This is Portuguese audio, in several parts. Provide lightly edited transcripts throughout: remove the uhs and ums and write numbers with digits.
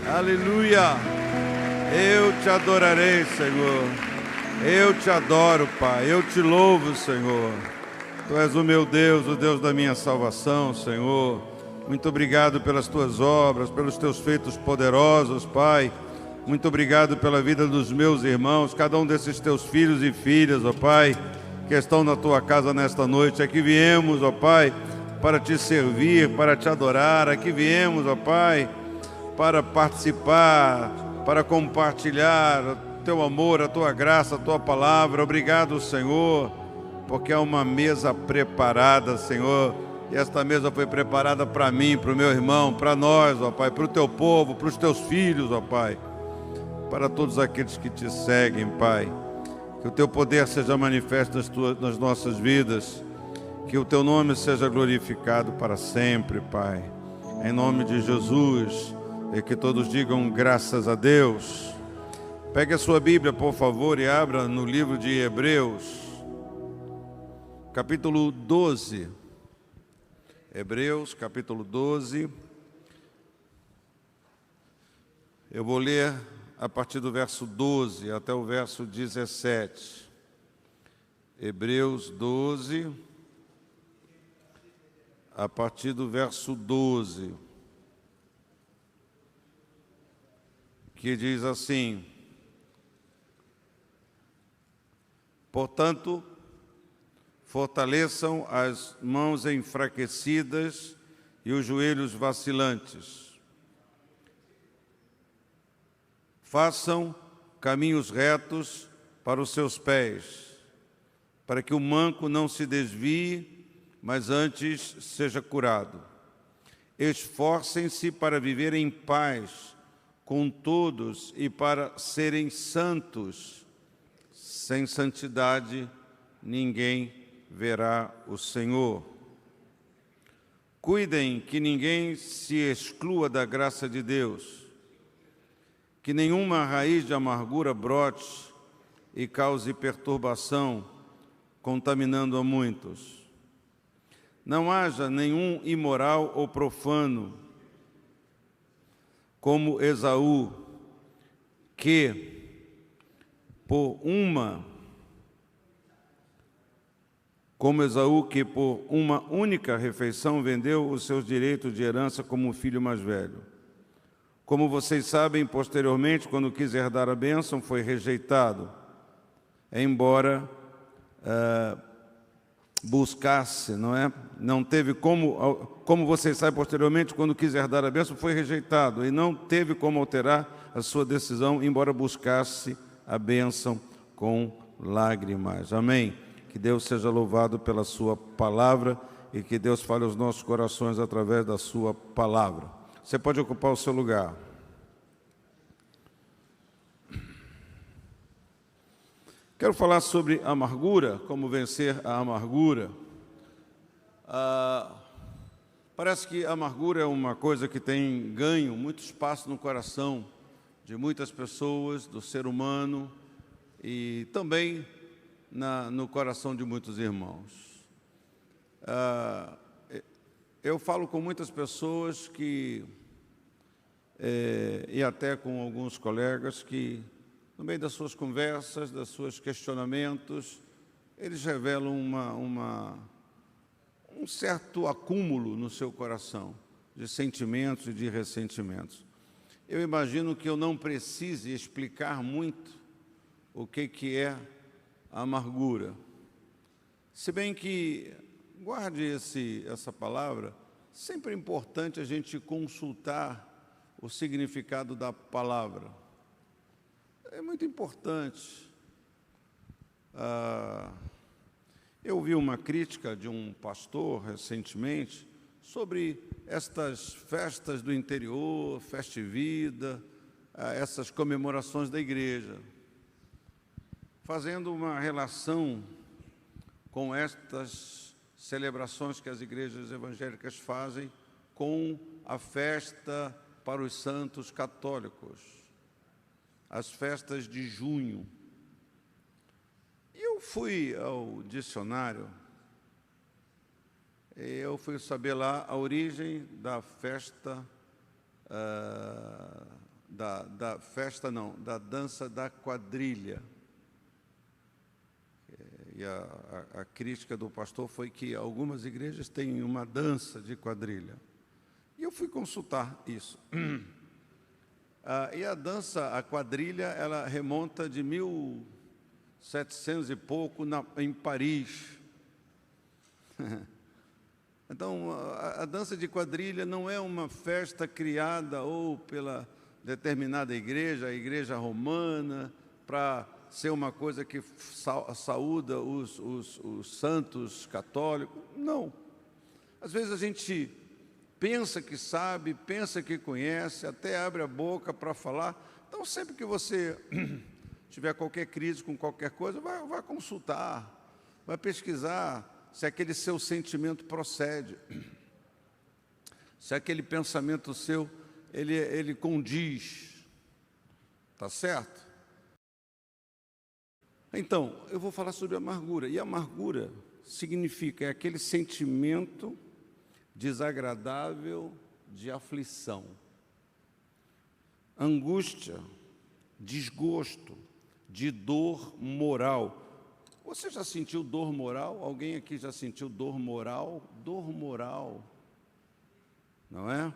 Aleluia. Eu te adorarei, Senhor. Eu te adoro, Pai. Eu te louvo, Senhor. Tu és o meu Deus, o Deus da minha salvação, Senhor. Muito obrigado pelas tuas obras, pelos teus feitos poderosos, Pai. Muito obrigado pela vida dos meus irmãos, cada um desses teus filhos e filhas, ó Pai, que estão na tua casa nesta noite. Aqui viemos, ó Pai, para te servir, para te adorar. Aqui viemos, ó Pai, para participar, para compartilhar o teu amor, a tua graça, a tua palavra. Obrigado, Senhor, porque há uma mesa preparada, Senhor. E esta mesa foi preparada para mim, para o meu irmão, para nós, ó Pai, para o teu povo, para os teus filhos, ó Pai, para todos aqueles que te seguem, Pai. Que o teu poder seja manifesto nas nossas vidas, que o teu nome seja glorificado para sempre, Pai. Em nome de Jesus, e que todos digam graças a Deus. Pegue a sua Bíblia, por favor, e abra no livro de Hebreus, capítulo 12. Hebreus, capítulo 12. Eu vou ler a partir do verso 12 até o verso 17. Hebreus 12, a partir do verso 12, que diz assim: portanto, fortaleçam as mãos enfraquecidas e os joelhos vacilantes. Façam caminhos retos para os seus pés, para que o manco não se desvie, mas antes seja curado. Esforcem-se para viver em paz com todos e para serem santos. Sem santidade, ninguém verá o Senhor. Cuidem que ninguém se exclua da graça de Deus, que nenhuma raiz de amargura brote e cause perturbação, contaminando a muitos. Não haja nenhum imoral ou profano, como Esaú, que por uma única refeição vendeu os seus direitos de herança como o filho mais velho. Como vocês sabem, posteriormente, quando quis herdar a bênção, foi rejeitado, embora buscasse, não é? Não teve como vocês sabem, posteriormente, quando quis herdar a bênção, foi rejeitado, e não teve como alterar a sua decisão, embora buscasse a bênção com lágrimas. Amém? Que Deus seja louvado pela sua palavra e que Deus fale aos nossos corações através da sua palavra. Você pode ocupar o seu lugar. Quero falar sobre amargura, como vencer a amargura. Parece que a amargura é uma coisa que tem ganho muito espaço no coração de muitas pessoas, do ser humano, e também no coração de muitos irmãos. Eu falo com muitas pessoas e até com alguns colegas que, no meio das suas conversas, dos seus questionamentos, eles revelam um certo acúmulo no seu coração de sentimentos e de ressentimentos. Eu imagino que eu não precise explicar muito o que é a amargura. Se bem que, guarde essa palavra, sempre é importante a gente consultar o significado da palavra. É muito importante. Eu ouvi uma crítica de um pastor recentemente sobre estas festas do interior, Festa e Vida, essas comemorações da igreja, fazendo uma relação com estas celebrações que as igrejas evangélicas fazem com a festa para os santos católicos, as festas de junho. Eu fui ao dicionário, eu fui saber lá a origem da festa da festa, não, da dança da quadrilha. E a crítica do pastor foi que algumas igrejas têm uma dança de quadrilha. E eu fui consultar isso. E a dança, a quadrilha, ela remonta de 1700 e pouco em Paris. Então, a dança de quadrilha não é uma festa criada ou pela determinada igreja, a igreja romana, para ser uma coisa que saúda os santos católicos. Não. Às vezes a gente pensa que sabe, pensa que conhece, até abre a boca para falar. Então, sempre que você tiver qualquer crise com qualquer coisa, vai consultar, vai pesquisar se aquele seu sentimento procede, se aquele pensamento seu, ele condiz, tá certo? Então, eu vou falar sobre amargura, e amargura significa, é aquele sentimento desagradável de aflição, angústia, desgosto, de dor moral. Você já sentiu dor moral? Alguém aqui já sentiu dor moral? Dor moral, não é?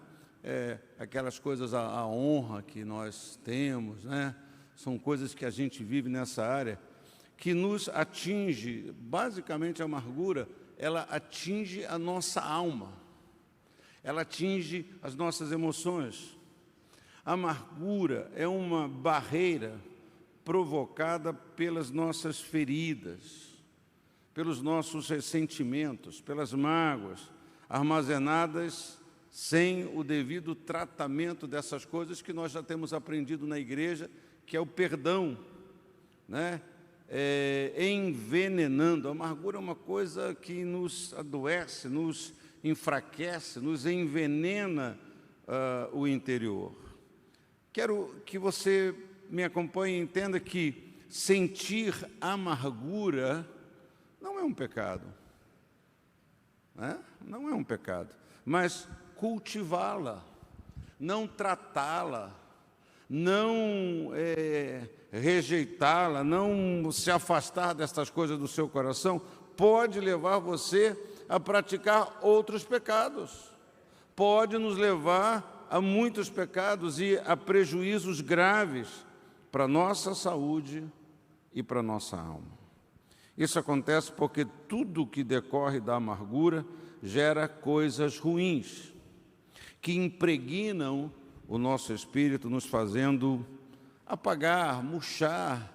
Aquelas coisas, a honra que nós temos, né? São coisas que a gente vive nessa área, que nos atinge. Basicamente, a amargura, ela atinge a nossa alma, ela atinge as nossas emoções. A amargura é uma barreira provocada pelas nossas feridas, pelos nossos ressentimentos, pelas mágoas, armazenadas sem o devido tratamento dessas coisas que nós já temos aprendido na igreja, que é o perdão, né? Envenenando. A amargura é uma coisa que nos adoece, nos enfraquece, nos envenena o interior. Quero que você me acompanhe e entenda que sentir amargura não é um pecado, né? Não é um pecado, mas cultivá-la, não tratá-la, não rejeitá-la, não se afastar destas coisas do seu coração, pode levar você a praticar outros pecados, pode nos levar a muitos pecados e a prejuízos graves para a nossa saúde e para a nossa alma. Isso acontece porque tudo que decorre da amargura gera coisas ruins, que impregnam o nosso espírito, nos fazendo apagar, murchar,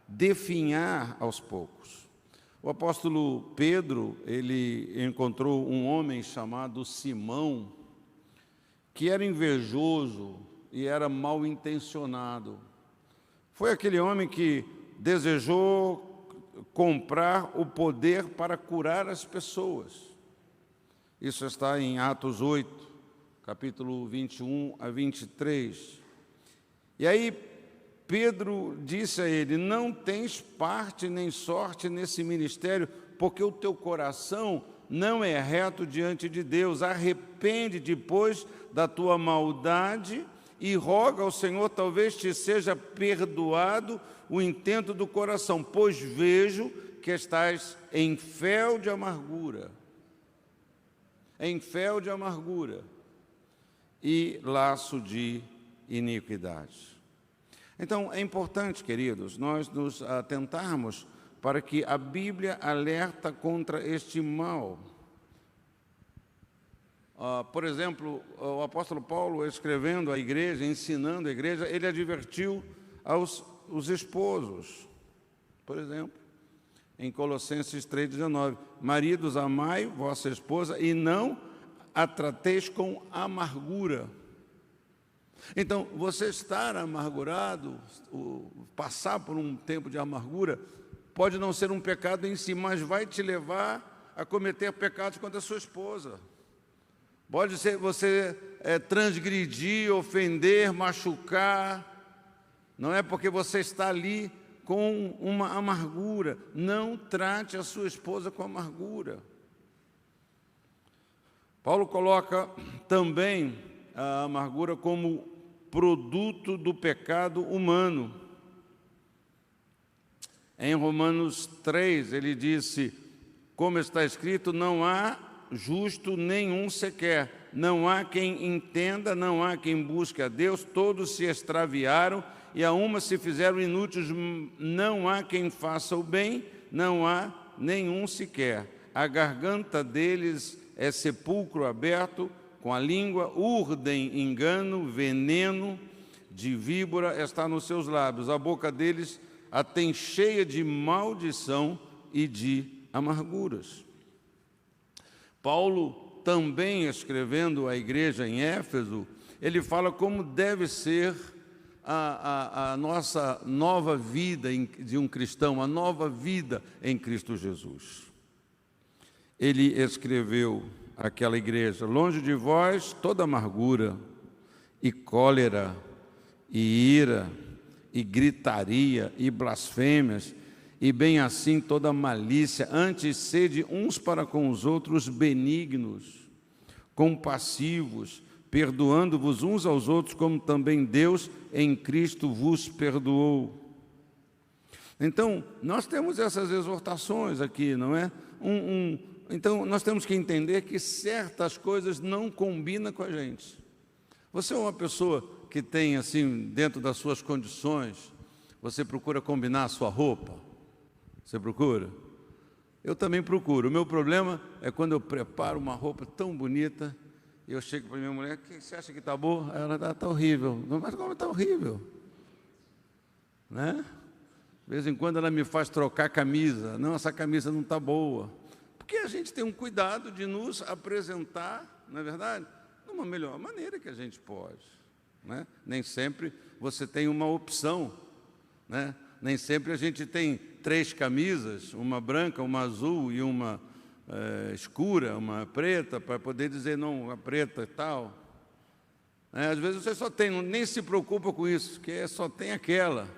definhar aos poucos. O apóstolo Pedro, ele encontrou um homem chamado Simão, que era invejoso e era mal intencionado. Foi aquele homem que desejou comprar o poder para curar as pessoas. Isso está em Atos 8, capítulo 21 a 23. E aí Pedro disse a ele: não tens parte nem sorte nesse ministério, porque o teu coração não é reto diante de Deus. Arrepende-te, pois, da tua maldade e roga ao Senhor, talvez te seja perdoado o intento do coração, pois vejo que estás em fel de amargura, e laço de iniquidade. Então, é importante, queridos, nós nos atentarmos para que a Bíblia alerta contra este mal. Por exemplo, o apóstolo Paulo, escrevendo à igreja, ensinando a igreja, ele advertiu os esposos. Por exemplo, em Colossenses 3,19, maridos, amai vossa esposa e não a trateis com amargura. Então, você estar amargurado, passar por um tempo de amargura, pode não ser um pecado em si, mas vai te levar a cometer pecados contra a sua esposa. Pode ser você transgredir, ofender, machucar. Não é porque você está ali com uma amargura. Não trate a sua esposa com amargura. Paulo coloca também a amargura como produto do pecado humano. Em Romanos 3, ele disse, como está escrito, não há justo nenhum sequer, não há quem entenda, não há quem busque a Deus, todos se extraviaram e a uma se fizeram inúteis, não há quem faça o bem, não há nenhum sequer. A garganta deles é sepulcro aberto, com a língua urdem engano, veneno de víbora está nos seus lábios. A boca deles a tem cheia de maldição e de amarguras. Paulo, também escrevendo à igreja em Éfeso, ele fala como deve ser a nossa nova vida de um cristão, a nova vida em Cristo Jesus. Ele escreveu àquela igreja, longe de vós toda amargura e cólera e ira e gritaria e blasfêmias, e bem assim toda malícia, antes sede uns para com os outros benignos, compassivos, perdoando-vos uns aos outros, como também Deus em Cristo vos perdoou. Então, nós temos essas exortações aqui, não é? Então, nós temos que entender que certas coisas não combinam com a gente. Você é uma pessoa que tem, assim, dentro das suas condições, você procura combinar a sua roupa? Você procura? Eu também procuro. O meu problema é quando eu preparo uma roupa tão bonita e eu chego para minha mulher, você acha que está boa? Ela está horrível. Mas como está horrível? Né? De vez em quando ela me faz trocar a camisa. Não, essa camisa não está boa. Porque a gente tem um cuidado de nos apresentar, não é verdade? De uma melhor maneira que a gente pode. Né? Nem sempre você tem uma opção, né? Nem sempre a gente tem 3 camisas, uma branca, uma azul e uma escura, uma preta, para poder dizer, não, a preta e tal. Às vezes você só tem, nem se preocupa com isso, que só tem aquela.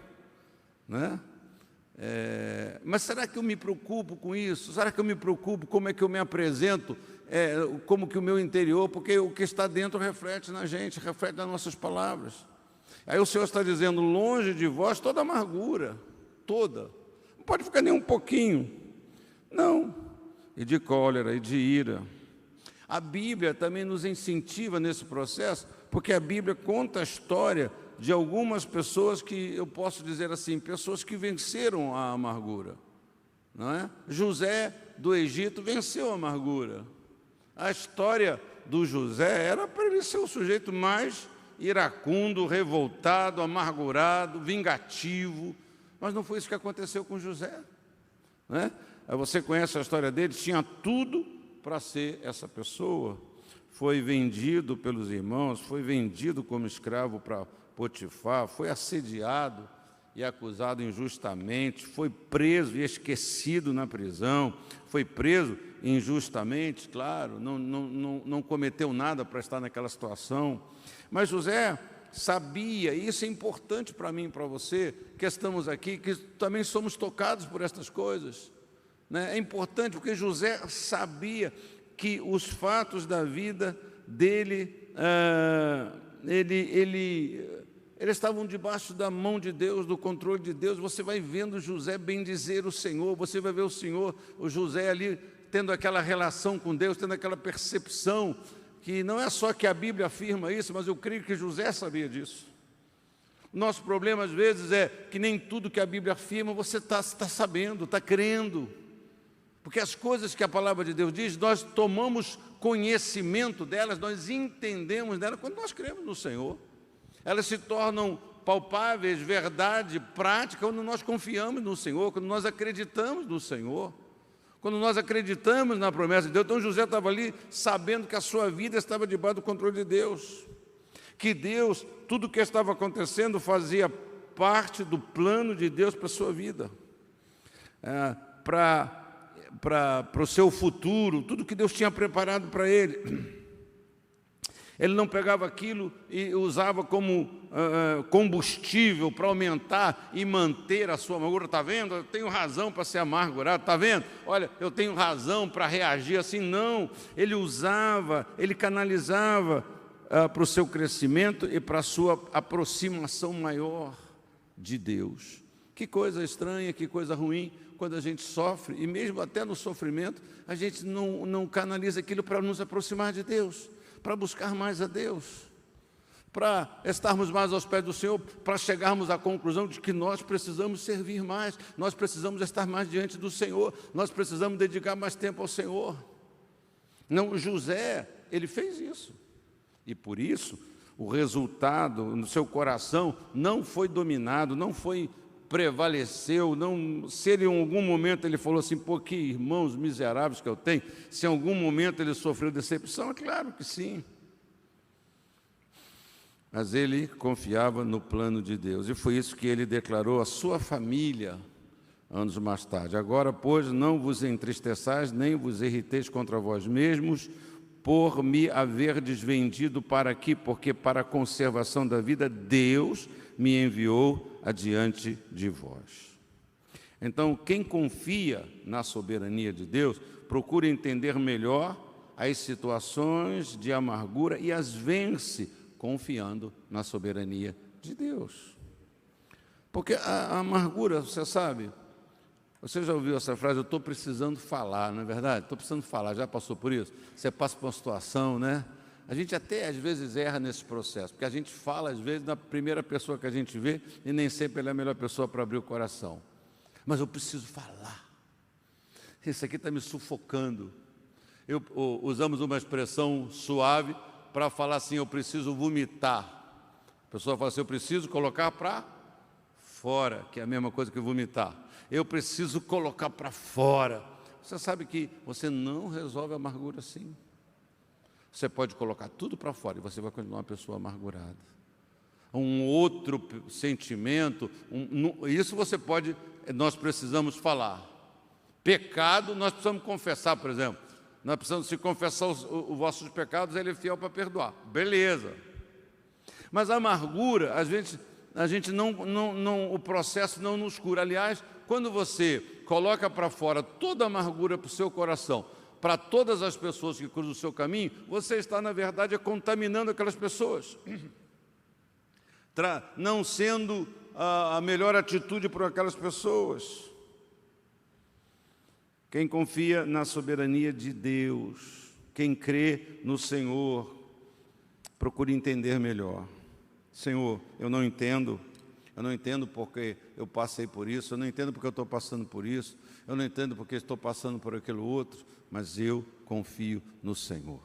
Né? Mas será que eu me preocupo com isso? Será que eu me preocupo como é que eu me apresento, como que o meu interior, porque o que está dentro reflete na gente, reflete nas nossas palavras. Aí o Senhor está dizendo, longe de vós toda amargura, toda, não pode ficar nem um pouquinho, não, e de cólera e de ira. A Bíblia também nos incentiva nesse processo, porque a Bíblia conta a história de algumas pessoas que, eu posso dizer assim, pessoas que venceram a amargura, não é? José do Egito venceu a amargura. A história do José era para ele ser o sujeito mais iracundo, revoltado, amargurado, vingativo, mas não foi isso que aconteceu com José, né? Você conhece a história dele, tinha tudo para ser essa pessoa, foi vendido pelos irmãos, foi vendido como escravo para Potifar, foi assediado e acusado injustamente, foi preso e esquecido na prisão, foi preso injustamente, claro, não cometeu nada para estar naquela situação. Mas José sabia, e isso é importante para mim e para você, que estamos aqui, que também somos tocados por estas coisas, né? É importante porque José sabia que os fatos da vida dele, eles estavam debaixo da mão de Deus, do controle de Deus. Você vai vendo José bendizer o Senhor, você vai ver o José ali tendo aquela relação com Deus, tendo aquela percepção, que não é só que a Bíblia afirma isso, mas eu creio que José sabia disso. Nosso problema às vezes é que nem tudo que a Bíblia afirma você está sabendo, está crendo, porque as coisas que a palavra de Deus diz, nós tomamos conhecimento delas, nós entendemos delas quando nós cremos no Senhor. Elas se tornam palpáveis, verdade, prática, quando nós confiamos no Senhor, quando nós acreditamos no Senhor, quando nós acreditamos na promessa de Deus. Então José estava ali sabendo que a sua vida estava debaixo do controle de Deus, que Deus, tudo o que estava acontecendo fazia parte do plano de Deus para a sua vida, para o seu futuro, tudo que Deus tinha preparado para ele. Ele não pegava aquilo e usava como combustível para aumentar e manter a sua amargura. Está vendo? Eu tenho razão para ser amargurado. Está vendo? Olha, eu tenho razão para reagir assim. Não, ele usava, ele canalizava para o seu crescimento e para a sua aproximação maior de Deus. Que coisa estranha, que coisa ruim, quando a gente sofre, e mesmo até no sofrimento, a gente não canaliza aquilo para nos aproximar de Deus, para buscar mais a Deus, para estarmos mais aos pés do Senhor, para chegarmos à conclusão de que nós precisamos servir mais, nós precisamos estar mais diante do Senhor, nós precisamos dedicar mais tempo ao Senhor. Não, José, ele fez isso. E por isso, o resultado no seu coração não foi dominado, não foi prevaleceu, não, se ele em algum momento ele falou assim, pô, que irmãos miseráveis que eu tenho, se em algum momento ele sofreu decepção, é claro que sim. Mas ele confiava no plano de Deus, e foi isso que ele declarou à sua família anos mais tarde. Agora, pois, não vos entristeçais, nem vos irriteis contra vós mesmos, por me haverdes vendido para aqui, porque para a conservação da vida Deus me enviou adiante de vós. Então, quem confia na soberania de Deus, procura entender melhor as situações de amargura e as vence confiando na soberania de Deus. Porque a amargura, você sabe, você já ouviu essa frase, eu estou precisando falar, não é verdade? Estou precisando falar, já passou por isso? Você passa por uma situação, né? A gente até às vezes erra nesse processo, porque a gente fala às vezes na primeira pessoa que a gente vê e nem sempre ela é a melhor pessoa para abrir o coração. Mas eu preciso falar. Isso aqui está me sufocando. Usamos uma expressão suave para falar assim, eu preciso vomitar. A pessoa fala assim, eu preciso colocar para fora, que é a mesma coisa que vomitar. Eu preciso colocar para fora. Você sabe que você não resolve a amargura assim. Você pode colocar tudo para fora e você vai continuar uma pessoa amargurada. Um outro sentimento, isso você pode, nós precisamos falar. Pecado, nós precisamos confessar, por exemplo. Nós precisamos, se confessar os vossos pecados, Ele é fiel para perdoar. Beleza. Mas a amargura, a gente não, o processo não nos cura. Aliás, quando você coloca para fora toda a amargura para o seu coração, para todas as pessoas que cruzam o seu caminho, você está, na verdade, contaminando aquelas pessoas. Não sendo a melhor atitude para aquelas pessoas. Quem confia na soberania de Deus, quem crê no Senhor, procure entender melhor. Senhor, eu não entendo porque eu passei por isso, eu não entendo porque eu estou passando por isso, eu não entendo porque estou passando por aquilo outro, mas eu confio no Senhor,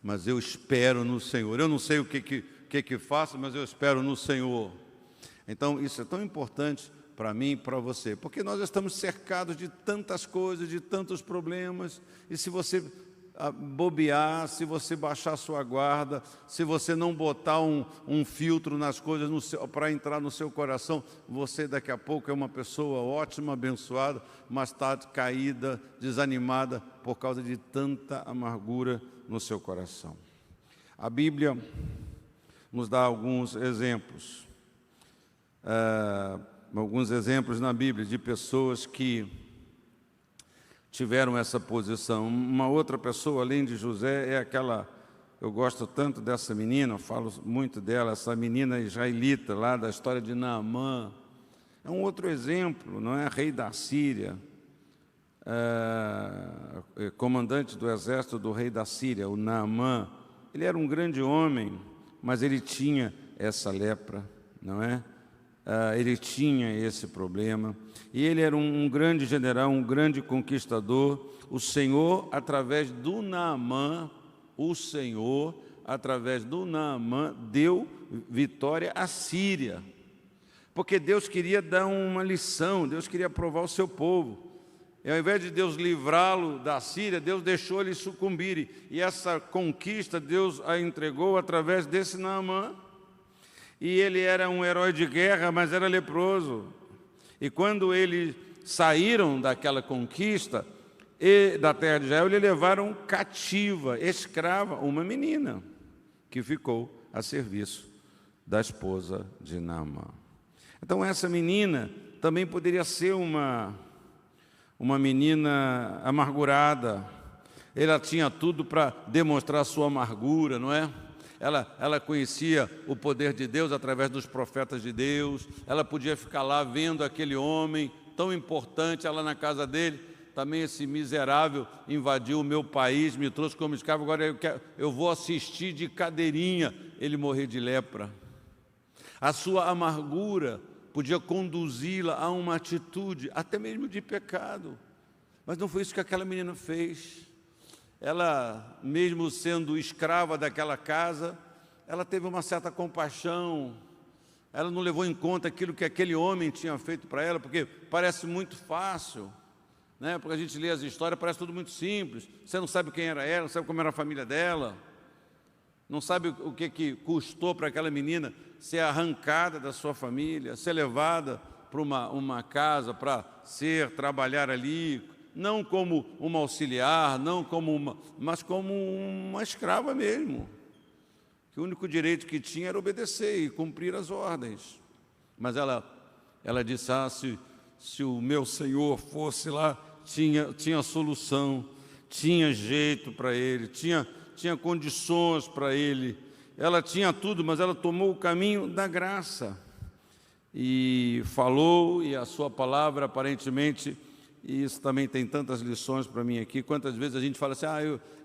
mas eu espero no Senhor. Eu não sei o que faço, mas eu espero no Senhor. Então, isso é tão importante para mim e para você, porque nós estamos cercados de tantas coisas, de tantos problemas, e se você bobear, se você baixar a sua guarda, se você não botar um filtro nas coisas para entrar no seu coração, você daqui a pouco é uma pessoa ótima, abençoada, mas está caída, desanimada por causa de tanta amargura no seu coração. A Bíblia nos dá alguns exemplos na Bíblia de pessoas que tiveram essa posição. Uma outra pessoa, além de José, é aquela, eu gosto tanto dessa menina, eu falo muito dela, essa menina israelita lá da história de Naamã. É um outro exemplo, não é? Rei da Síria, comandante do exército do rei da Síria, o Naamã. Ele era um grande homem, mas ele tinha essa lepra, não é? Ele tinha esse problema, e ele era um grande general, um grande conquistador. O Senhor, através do Naamã, deu vitória à Síria, porque Deus queria dar uma lição, Deus queria provar o seu povo. E ao invés de Deus livrá-lo da Síria, Deus deixou eles sucumbirem, e essa conquista Deus a entregou através desse Naamã. E ele era um herói de guerra, mas era leproso. E quando eles saíram daquela conquista da terra de Israel, eles levaram cativa, escrava, uma menina, que ficou a serviço da esposa de Naamã. Então essa menina também poderia ser uma menina amargurada. Ela tinha tudo para demonstrar sua amargura, não é? ela conhecia o poder de Deus através dos profetas de Deus, ela podia ficar lá vendo aquele homem tão importante, ela na casa dele. Também esse miserável invadiu o meu país, me trouxe como escravo, agora eu vou assistir de cadeirinha ele morrer de lepra. A sua amargura podia conduzi-la a uma atitude, até mesmo de pecado. Mas não foi isso que aquela menina fez. Ela, mesmo sendo escrava daquela casa, ela teve uma certa compaixão. Ela não levou em conta aquilo que aquele homem tinha feito para ela, porque parece muito fácil, né? Porque a gente lê as histórias, parece tudo muito simples. Você não sabe quem era ela, não sabe como era a família dela, não sabe o que custou para aquela menina ser arrancada da sua família, ser levada para uma casa para trabalhar ali, não como uma auxiliar, mas como uma escrava mesmo, que o único direito que tinha era obedecer e cumprir as ordens. Mas ela disse, se o meu Senhor fosse lá, tinha solução, tinha jeito para ele, tinha condições para ele, ela tinha tudo, mas ela tomou o caminho da graça e falou, e a sua palavra aparentemente, e isso também tem tantas lições para mim aqui. Quantas vezes a gente fala assim,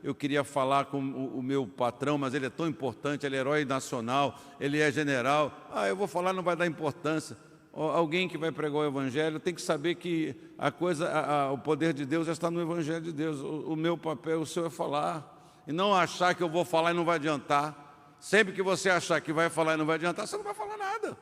eu queria falar com o meu patrão, mas ele é tão importante, ele é herói nacional, ele é general, eu vou falar, não vai dar importância. Alguém que vai pregar o Evangelho tem que saber que o poder de Deus já está no Evangelho de Deus. O meu papel, o seu é falar, e não achar que eu vou falar e não vai adiantar. Sempre que você achar que vai falar e não vai adiantar, você não vai falar nada.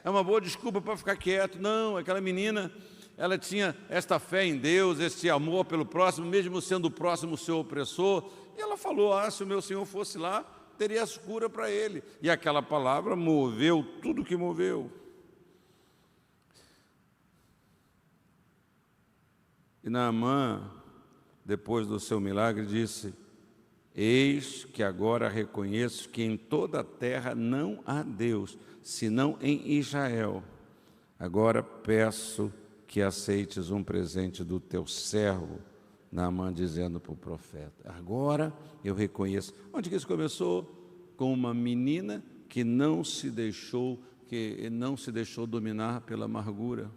É uma boa desculpa para ficar quieto. Não, aquela menina, ela tinha esta fé em Deus, esse amor pelo próximo, mesmo sendo o próximo o seu opressor. E ela falou, se o meu Senhor fosse lá, teria cura para ele. E aquela palavra moveu tudo que moveu. E Naamã, depois do seu milagre, disse, eis que agora reconheço que em toda a terra não há Deus, senão em Israel. Agora peço que aceites um presente do teu servo. Naamã dizendo para o profeta, agora eu reconheço. Onde que isso começou? Com uma menina que não se deixou dominar pela amargura.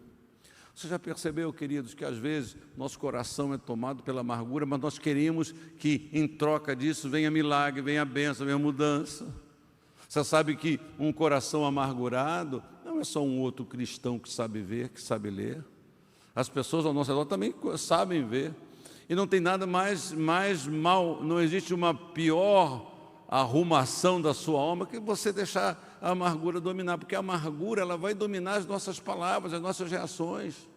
Você já percebeu, queridos, que às vezes nosso coração é tomado pela amargura, mas nós queremos que em troca disso venha milagre, venha bênção, venha mudança. Você sabe que um coração amargurado não é só um outro cristão que sabe ver, que sabe ler. As pessoas ao nosso redor também sabem ver. E não tem nada mais mal, não existe uma pior arrumação da sua alma que você deixar a amargura dominar, porque a amargura ela vai dominar as nossas palavras, as nossas reações.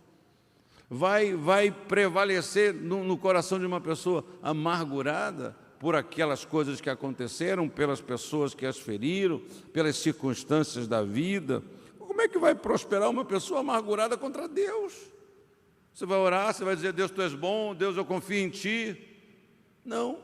Vai prevalecer no coração de uma pessoa amargurada por aquelas coisas que aconteceram, pelas pessoas que as feriram, pelas circunstâncias da vida. Como é que vai prosperar uma pessoa amargurada contra Deus? Você vai orar, você vai dizer, Deus, Tu és bom, Deus, eu confio em Ti. Não.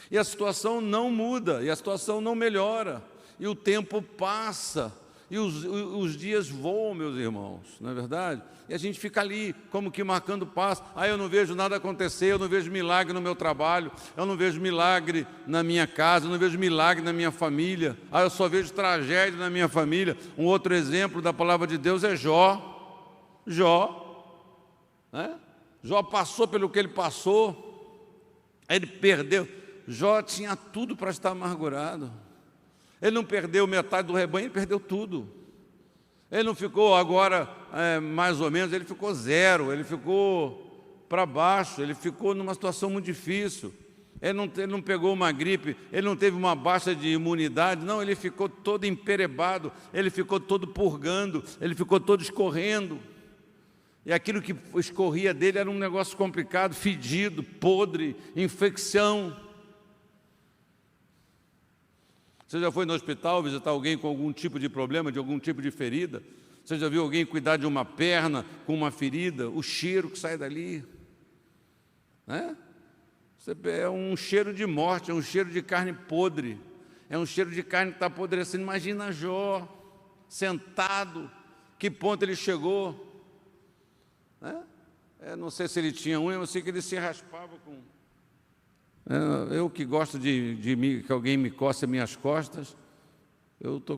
E a situação não muda, e a situação não melhora, e o tempo passa, e os dias voam, meus irmãos, não é verdade? E a gente fica ali, como que marcando passo. Eu não vejo nada acontecer, eu não vejo milagre no meu trabalho, eu não vejo milagre na minha casa, eu não vejo milagre na minha família, eu só vejo tragédia na minha família. Um outro exemplo da palavra de Deus é Jó, né? Jó passou pelo que ele passou, ele perdeu. Jó tinha tudo para estar amargurado. Ele não perdeu metade do rebanho, ele perdeu tudo. Ele não ficou agora, mais ou menos, ele ficou zero, ele ficou para baixo, ele ficou numa situação muito difícil. Ele não pegou uma gripe, ele não teve uma baixa de imunidade, não, ele ficou todo emperebado, ele ficou todo purgando, ele ficou todo escorrendo. E aquilo que escorria dele era um negócio complicado, fedido, podre, infecção. Você já foi no hospital visitar alguém com algum tipo de problema, de algum tipo de ferida? Você já viu alguém cuidar de uma perna com uma ferida? O cheiro que sai dali, né? É um cheiro de morte, é um cheiro de carne podre, é um cheiro de carne que está apodrecendo. Imagina Jó, sentado, que ponto ele chegou, né? Não sei se ele tinha unha, eu sei que ele se raspava com... Eu que gosto que alguém me coce as minhas costas,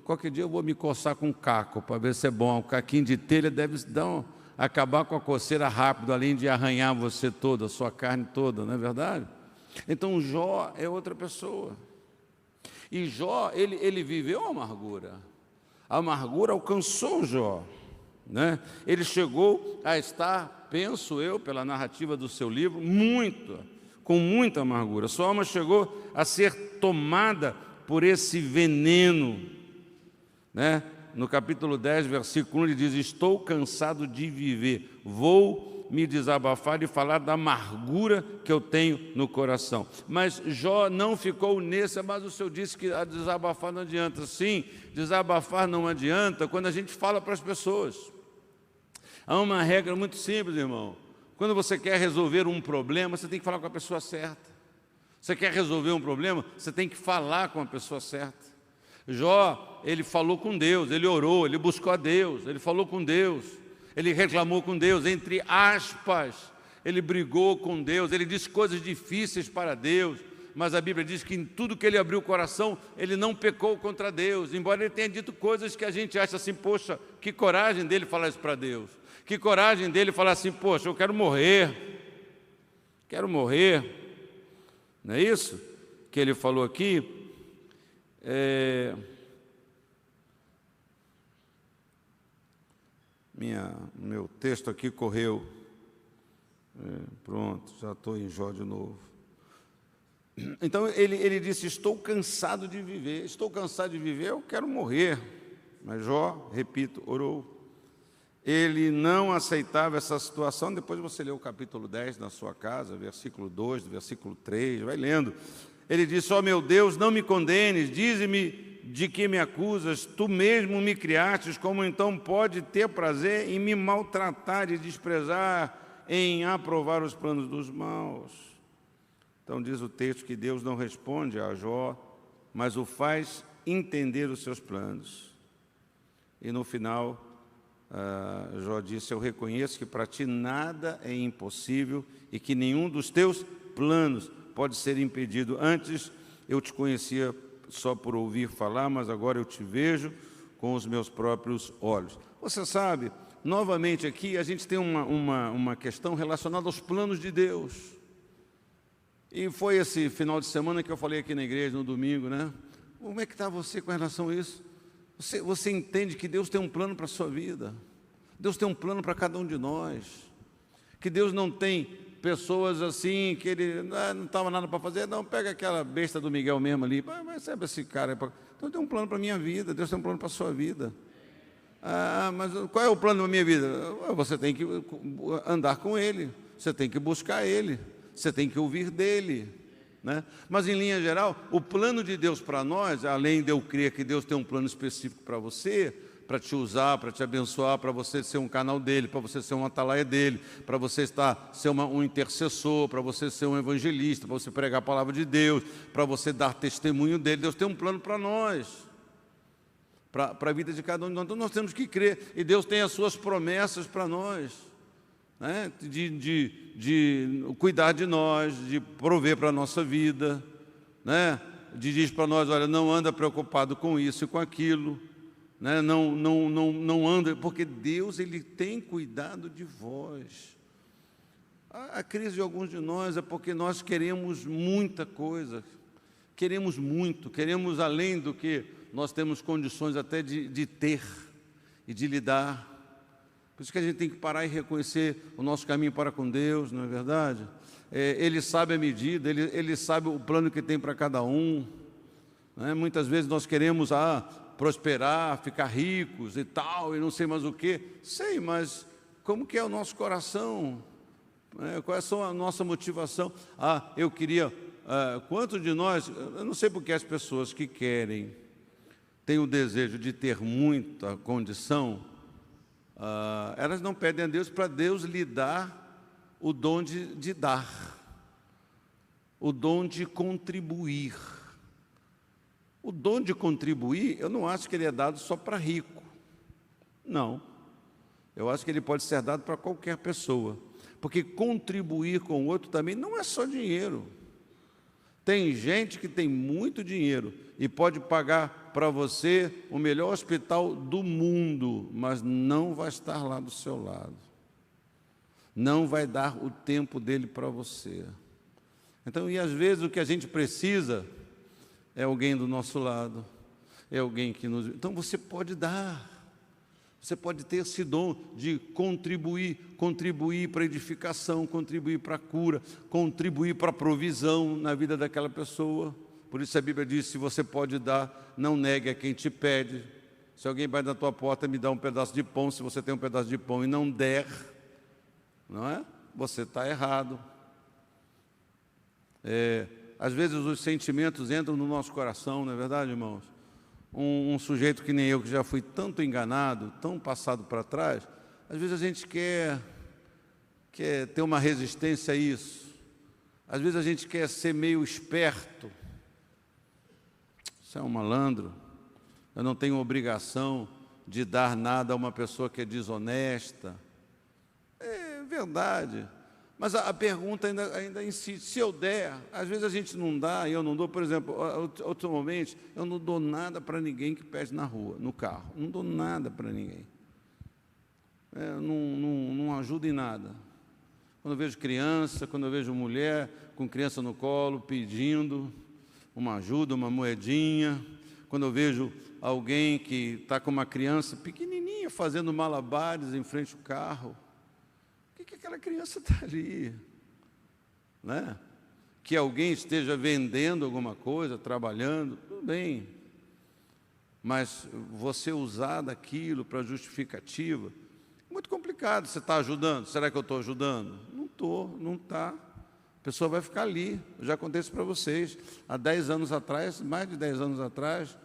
qualquer dia eu vou me coçar com um caco, para ver se é bom. O caquinho de telha deve acabar com a coceira rápido, além de arranhar você toda, a sua carne toda, não é verdade? Então Jó é outra pessoa. E Jó, ele viveu a amargura. A amargura alcançou Jó, né? Ele chegou a estar, penso eu, pela narrativa do seu livro, com muita amargura. Sua alma chegou a ser tomada por esse veneno, né? No capítulo 10, versículo 1, ele diz: estou cansado de viver, vou me desabafar e falar da amargura que eu tenho no coração. Mas Jó não ficou nesse, mas o Senhor disse que a desabafar não adianta. Sim, desabafar não adianta quando a gente fala para as pessoas. Há uma regra muito simples, irmão. Quando você quer resolver um problema, você tem que falar com a pessoa certa. Você quer resolver um problema, você tem que falar com a pessoa certa. Jó, ele falou com Deus, ele orou, ele buscou a Deus, ele falou com Deus, ele reclamou com Deus, entre aspas, ele brigou com Deus, ele disse coisas difíceis para Deus, mas a Bíblia diz que em tudo que ele abriu o coração, ele não pecou contra Deus, embora ele tenha dito coisas que a gente acha assim, poxa, que coragem dele falar isso para Deus, que coragem dele falar assim, poxa, eu quero morrer, não é isso que ele falou aqui? Meu texto aqui correu, pronto, já estou em Jó de novo. Então ele disse, estou cansado de viver, eu quero morrer. Mas Jó, repito, orou. Ele não aceitava essa situação. Depois você lê o capítulo 10 na sua casa, versículo 2, versículo 3, vai lendo. Ele disse, ó meu Deus, não me condenes, dize-me de que me acusas, tu mesmo me criastes, como então pode ter prazer em me maltratar e desprezar, em aprovar os planos dos maus? Então diz o texto que Deus não responde a Jó, mas o faz entender os seus planos. E no final, Jó disse, eu reconheço que para ti nada é impossível e que nenhum dos teus planos pode ser impedido. Antes eu te conhecia só por ouvir falar, mas agora eu te vejo com os meus próprios olhos. Você sabe, novamente aqui a gente tem uma questão relacionada aos planos de Deus. E foi esse final de semana que eu falei aqui na igreja, no domingo, né? Como é que está você com relação a isso? Você entende que Deus tem um plano para a sua vida? Deus tem um plano para cada um de nós. Que Deus não tem pessoas assim, que ele não estava nada para fazer, não, pega aquela besta do Miguel mesmo ali, mas sabe esse cara, então tem um plano para a minha vida, Deus tem um plano para a sua vida. Mas qual é o plano da minha vida? Você tem que andar com Ele, você tem que buscar Ele, você tem que ouvir dEle, né? Mas em linha geral, o plano de Deus para nós, além de eu crer que Deus tem um plano específico para você, para te usar, para te abençoar, para você ser um canal dele, para você ser um atalaia dele, para você ser um intercessor, para você ser um evangelista, para você pregar a palavra de Deus, para você dar testemunho dele. Deus tem um plano para nós, para a vida de cada um de nós. Então nós temos que crer, e Deus tem as suas promessas para nós, né? de cuidar de nós, de prover para a nossa vida, né? Diz para nós, olha, não anda preocupado com isso e com aquilo, né? Não anda, porque Deus ele tem cuidado de vós. A crise de alguns de nós é porque nós queremos muita coisa, queremos muito, queremos além do que nós temos condições até de ter e de lidar. Por isso que a gente tem que parar e reconhecer o nosso caminho para com Deus, não é verdade? Ele sabe a medida, ele sabe o plano que tem para cada um, né? Muitas vezes nós queremos prosperar, ficar ricos e tal, e não sei mais o quê. Sei, mas como que é o nosso coração? Qual é a nossa motivação? Eu queria... quantos de nós... Eu não sei porque as pessoas que querem, têm o desejo de ter muita condição, elas não pedem a Deus para Deus lhe dar o dom de dar, o dom de contribuir. O dom de contribuir, eu não acho que ele é dado só para rico. Não. Eu acho que ele pode ser dado para qualquer pessoa. Porque contribuir com o outro também não é só dinheiro. Tem gente que tem muito dinheiro e pode pagar para você o melhor hospital do mundo, mas não vai estar lá do seu lado. Não vai dar o tempo dele para você. Então, e às vezes o que a gente precisa é alguém do nosso lado, é alguém que nos... Então você pode dar, você pode ter esse dom de contribuir para a edificação, contribuir para a cura, contribuir para a provisão na vida daquela pessoa. Por isso a Bíblia diz, se você pode dar, não negue a quem te pede. Se alguém vai na tua porta e me dá um pedaço de pão, se você tem um pedaço de pão e não der, não é? Você está errado. Às vezes os sentimentos entram no nosso coração, não é verdade, irmãos? Um sujeito que nem eu, que já fui tanto enganado, tão passado para trás, às vezes a gente quer ter uma resistência a isso. Às vezes a gente quer ser meio esperto. Você é um malandro, eu não tenho obrigação de dar nada a uma pessoa que é desonesta. É verdade. Mas a pergunta ainda insiste, se eu der, às vezes a gente não dá, e eu não dou, por exemplo, atualmente, eu não dou nada para ninguém que pede na rua, no carro, não dou nada para ninguém. Não ajudo em nada. Quando eu vejo criança, quando eu vejo mulher com criança no colo, pedindo uma ajuda, uma moedinha, quando eu vejo alguém que está com uma criança pequenininha fazendo malabares em frente ao carro, que aquela criança está ali, né? Que alguém esteja vendendo alguma coisa, trabalhando, tudo bem, mas você usar daquilo para justificativa, muito complicado. Você está ajudando? Será que eu estou ajudando? Não estou, não está. A pessoa vai ficar ali. Eu já contei isso para vocês. Há 10 anos atrás, mais de 10 anos atrás,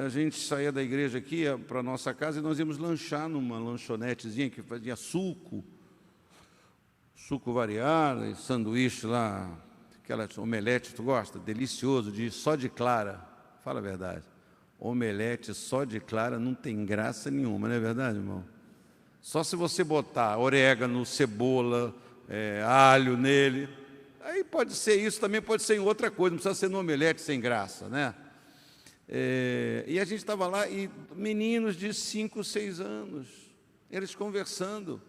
a gente saía da igreja aqui para a nossa casa e nós íamos lanchar numa lanchonetezinha que fazia suco variado, sanduíche lá, aquela omelete, tu gosta? Delicioso, só de clara. Fala a verdade. Omelete só de clara não tem graça nenhuma, não é verdade, irmão? Só se você botar orégano, cebola, alho nele. Aí pode ser isso, também pode ser em outra coisa, não precisa ser no omelete sem graça, né? E a gente estava lá, e meninos de 5, 6 anos, eles conversando.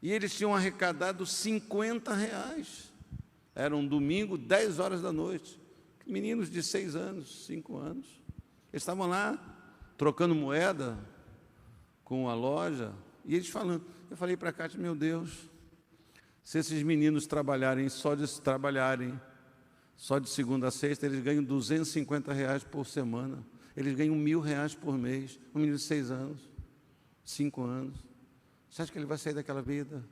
E eles tinham arrecadado R$50. Era um domingo, 10 horas da noite. Meninos de 6 anos, 5 anos. Eles estavam lá, trocando moeda com a loja. E eles falando. Eu falei para a Cátia, meu Deus, se esses meninos trabalharem só de segunda a sexta, eles ganham R$250 por semana. Eles ganham R$1.000 por mês. Um menino de 6 anos, 5 anos. Você acha que ele vai sair daquela vida?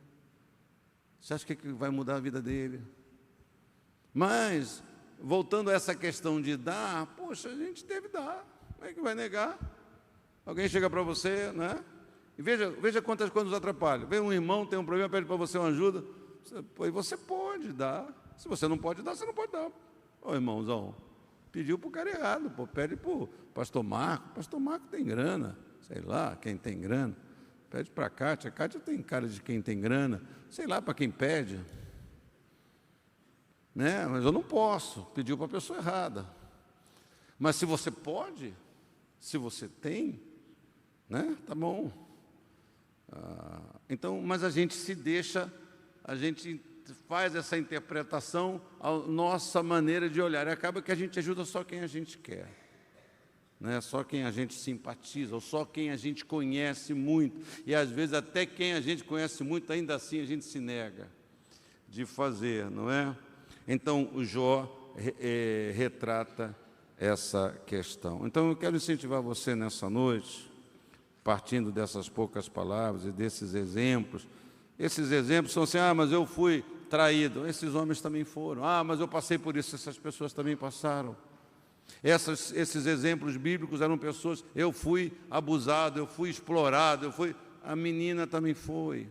Você acha que vai mudar a vida dele? Mas, voltando a essa questão de dar, poxa, a gente deve dar. Como é que vai negar? Alguém chega para você, né? E veja quantas coisas nos atrapalham. Vem um irmão, tem um problema, pede para você uma ajuda. Você pode dar. Se você não pode dar, você não pode dar. Ô, irmãozão, pediu para o cara errado. Pede para o pastor Marco. O pastor Marco tem grana. Sei lá, quem tem grana. Pede para a Cátia tem cara de quem tem grana, sei lá para quem pede, né? Mas eu não posso, pediu para a pessoa errada. Mas se você pode, se você tem, né? Tá bom. Então, mas a gente faz essa interpretação, a nossa maneira de olhar, e acaba que a gente ajuda só quem a gente quer. Não é só quem a gente simpatiza, ou só quem a gente conhece muito. E às vezes até quem a gente conhece muito, ainda assim a gente se nega de fazer, não é? Então o Jó retrata essa questão. Então eu quero incentivar você nessa noite, partindo dessas poucas palavras e desses exemplos. Esses exemplos são assim, mas eu fui traído. Esses homens também foram. Mas eu passei por isso, essas pessoas também passaram. Esses exemplos bíblicos eram pessoas, eu fui abusado, eu fui explorado, a menina também foi.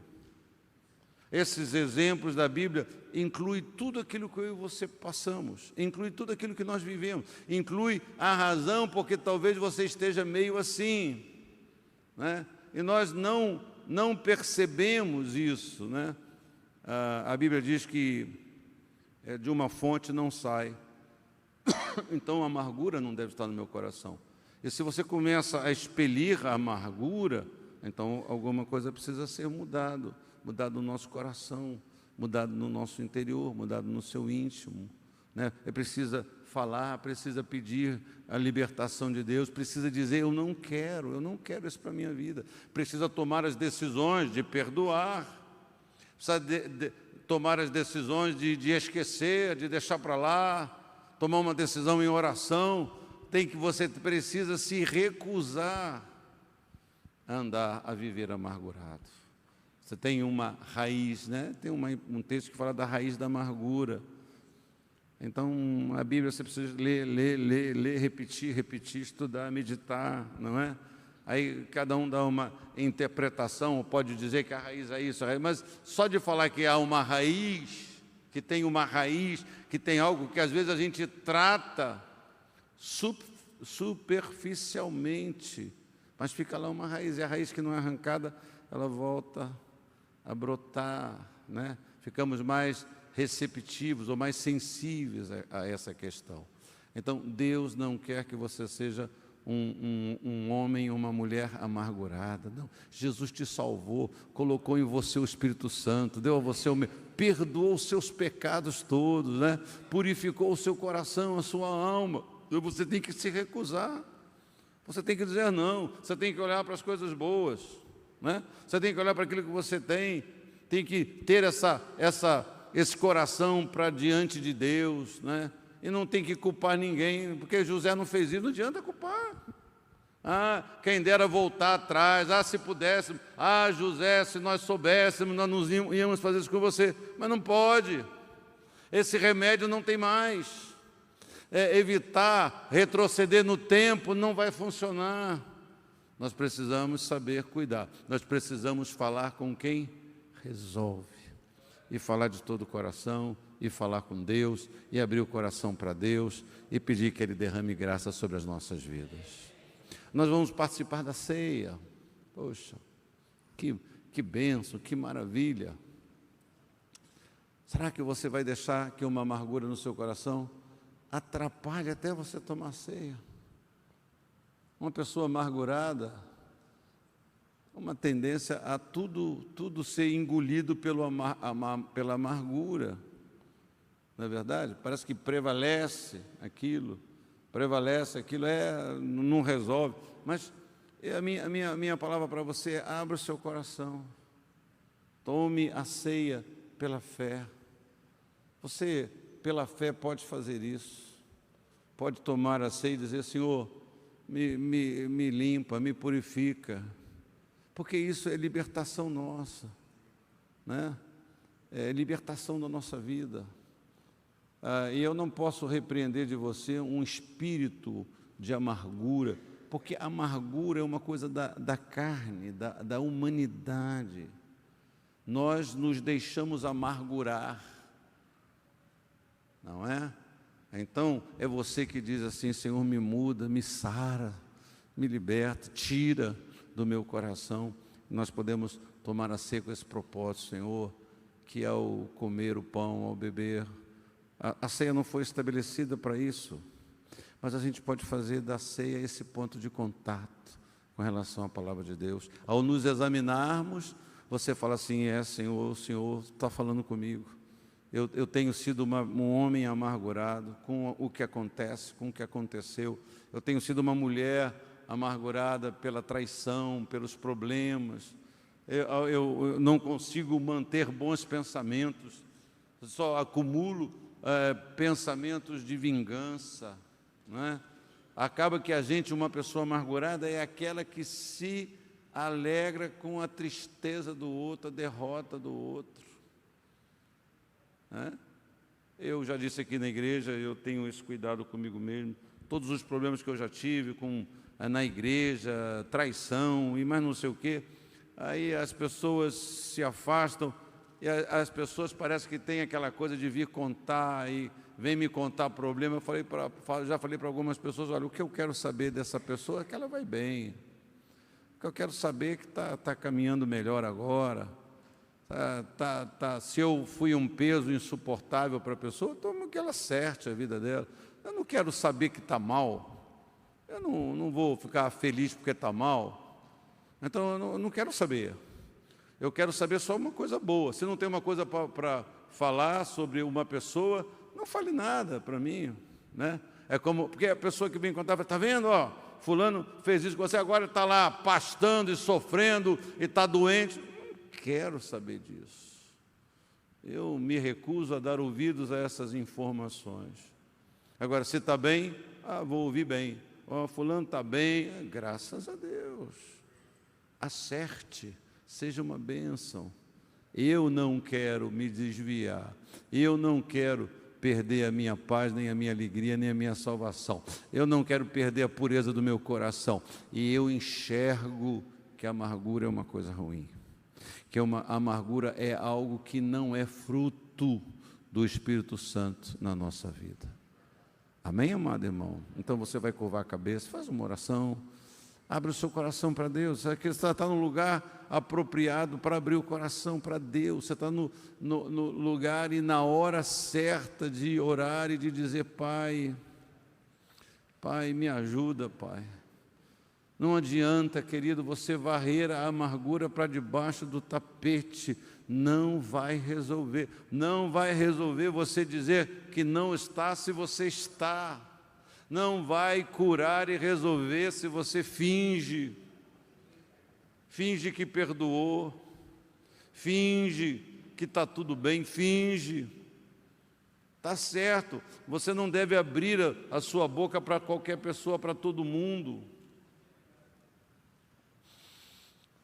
Esses exemplos da Bíblia incluem tudo aquilo que eu e você passamos, inclui tudo aquilo que nós vivemos, inclui a razão porque talvez você esteja meio assim, né? E nós não percebemos isso, né? A Bíblia diz que de uma fonte não sai. Então a amargura não deve estar no meu coração. E se você começa a expelir a amargura, então alguma coisa precisa ser mudado no nosso coração, mudado no nosso interior, mudado no seu íntimo, né? Precisa falar, precisa pedir a libertação de Deus, precisa dizer, eu não quero isso para a minha vida. Precisa tomar as decisões de perdoar, precisa tomar as decisões de esquecer, de deixar para lá, tomar uma decisão em oração. Você precisa se recusar a andar, a viver amargurado. Você tem uma raiz, né? Tem um texto que fala da raiz da amargura. Então, a Bíblia você precisa ler, repetir, estudar, meditar, não é? Aí cada um dá uma interpretação, pode dizer que a raiz é isso, mas só de falar que há uma raiz, que tem uma raiz, que tem algo que às vezes a gente trata superficialmente, mas fica lá uma raiz, e a raiz que não é arrancada, ela volta a brotar, né? Ficamos mais receptivos ou mais sensíveis a essa questão. Então, Deus não quer que você seja um homem ou uma mulher amargurada. Não, Jesus te salvou, colocou em você o Espírito Santo, deu a você perdoou os seus pecados todos, né? Purificou o seu coração, a sua alma. Você tem que se recusar, você tem que dizer não, você tem que olhar para as coisas boas, né? Você tem que olhar para aquilo que você tem que ter esse coração para diante de Deus, né? E não tem que culpar ninguém, porque José não fez isso, não adianta culpar. Quem dera voltar atrás, se pudéssemos, José, se nós soubéssemos, nós nos íamos fazer isso com você, mas não pode, esse remédio não tem mais. Evitar, retroceder no tempo não vai funcionar. Nós precisamos saber cuidar, nós precisamos falar com quem resolve, e falar de todo o coração, e falar com Deus, e abrir o coração para Deus, e pedir que Ele derrame graça sobre as nossas vidas. Nós vamos participar da ceia. Poxa, que bênção, que maravilha. Será que você vai deixar que uma amargura no seu coração atrapalhe até você tomar ceia? Uma pessoa amargurada, uma tendência a tudo ser engolido pela amargura, não é verdade? Parece que prevalece aquilo, não resolve. Mas a minha palavra para você é: abra o seu coração, tome a ceia pela fé. Você, pela fé, pode fazer isso, pode tomar a ceia e dizer: Senhor, me limpa, me purifica, porque isso é libertação nossa, né? É libertação da nossa vida. E eu não posso repreender de você um espírito de amargura, porque a amargura é uma coisa da carne, da humanidade. Nós nos deixamos amargurar, não é? Então, é você que diz assim: Senhor, me muda, me sara, me liberta, tira do meu coração. Nós podemos tomar a ceia com esse propósito, Senhor, que ao comer o pão, ao beber, a ceia não foi estabelecida para isso, mas a gente pode fazer da ceia esse ponto de contato com relação à palavra de Deus. Ao nos examinarmos, você fala assim: Senhor, o Senhor está falando comigo. Eu tenho sido um homem amargurado com o que acontece, com o que aconteceu. Eu tenho sido uma mulher amargurada pela traição, pelos problemas. Eu não consigo manter bons pensamentos, só acumulo pensamentos de vingança, não é? Acaba que uma pessoa amargurada é aquela que se alegra com a tristeza do outro, a derrota do outro. Eu já disse aqui na igreja, eu tenho esse cuidado comigo mesmo. Todos os problemas que eu já tive na igreja, traição e mais não sei o quê, aí as pessoas se afastam, e as pessoas parecem que têm aquela coisa de vir contar, e vem me contar problema. Já falei para algumas pessoas: olha, o que eu quero saber dessa pessoa é que ela vai bem, o que eu quero saber é que está caminhando melhor agora. Se eu fui um peso insuportável para a pessoa, então que ela acerte a vida dela. Eu não quero saber que está mal. Eu não vou ficar feliz porque está mal. Então, eu não quero saber. Eu quero saber só uma coisa boa. Se não tem uma coisa para falar sobre uma pessoa, não fale nada para mim, né? É como, porque a pessoa que vem contar, está vendo, ó, fulano fez isso com você, agora está lá pastando e sofrendo e está doente. Não quero saber disso. Eu me recuso a dar ouvidos a essas informações. Agora, se está bem, vou ouvir bem. Ó, fulano está bem, graças a Deus. Acerte, seja uma bênção. Eu não quero me desviar, eu não quero perder a minha paz, nem a minha alegria, nem a minha salvação. Eu não quero perder a pureza do meu coração. E eu enxergo que a amargura é uma coisa ruim, que a amargura é algo que não é fruto do Espírito Santo na nossa vida. Amém, amado irmão? Então você vai curvar a cabeça, faz uma oração, abre o seu coração para Deus. Você está no lugar apropriado para abrir o coração para Deus. Você está no lugar e na hora certa de orar e de dizer: Pai, me ajuda, Pai. Não adianta, querido, você varrer a amargura para debaixo do tapete. Não vai resolver. Não vai resolver você dizer que não está se você está. Não vai curar e resolver se você finge. Finge que perdoou. Finge que está tudo bem. Finge. Está certo. Você não deve abrir a sua boca para qualquer pessoa, para todo mundo.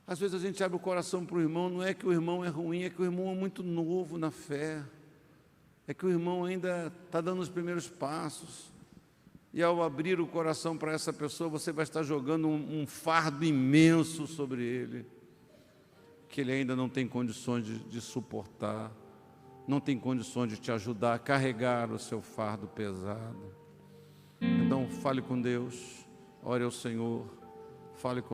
Às vezes a gente abre o coração para o irmão, não é que o irmão é ruim, é que o irmão é muito novo na fé. É que o irmão ainda está dando os primeiros passos. E ao abrir o coração para essa pessoa, você vai estar jogando um fardo imenso sobre ele, que ele ainda não tem condições de suportar, não tem condições de te ajudar a carregar o seu fardo pesado. Então, fale com Deus, ore ao Senhor, fale com